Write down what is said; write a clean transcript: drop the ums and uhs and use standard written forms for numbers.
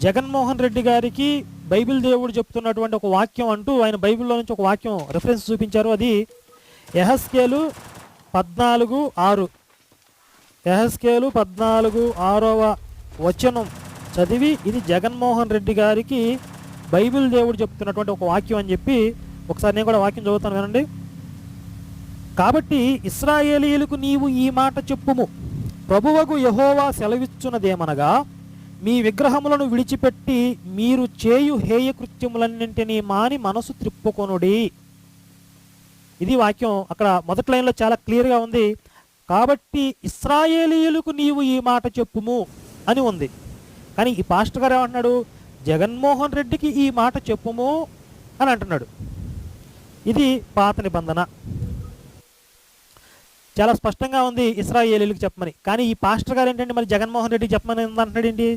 జగన్మోహన్ రెడ్డి గారికి బైబిల్ దేవుడు చెప్తున్నటువంటి ఒక వాక్యం అంటూ ఆయన బైబిల్లో నుంచి ఒక వాక్యం రెఫరెన్స్ చూపించారు. అది యెహెజ్కేలు 14:6. యెహెజ్కేలు 14:6వ వచనం చదివి ఇది జగన్మోహన్ రెడ్డి గారికి బైబిల్ దేవుడు చెప్తున్నటువంటి ఒక వాక్యం అని చెప్పి ఒకసారి నేను కూడా వాక్యం చదువుతాను వినండి. కాబట్టి ఇశ్రాయేలీయులకు నీవు ఈ మాట చెప్పుము, ప్రభువగు యెహోవా సెలవిచ్చున్నదేమనగా, మీ విగ్రహములను విడిచిపెట్టి మీరు చేయు హేయ కృత్యములన్నింటినీ మాని మనసు త్రిప్పుకొనుడి. ఇది వాక్యం అక్కడ మొదటి లైన్లో చాలా క్లియర్గా ఉంది. కాబట్టి ఇశ్రాయేలీయులకు నీవు ఈ మాట చెప్పుము అని ఉంది. కానీ ఈ పాస్టర్ గారు ఏమంటున్నాడు, జగన్మోహన్ రెడ్డికి ఈ మాట చెప్పుము అని అంటున్నాడు. ఇది పాత నిబంధన, చాలా స్పష్టంగా ఉంది ఇశ్రాయేలీయులకు చెప్పమని. కానీ ఈ పాస్టర్ గారు ఏంటంటే మరి జగన్మోహన్ రెడ్డికి చెప్పమని అంటున్నాడు ఏంటి?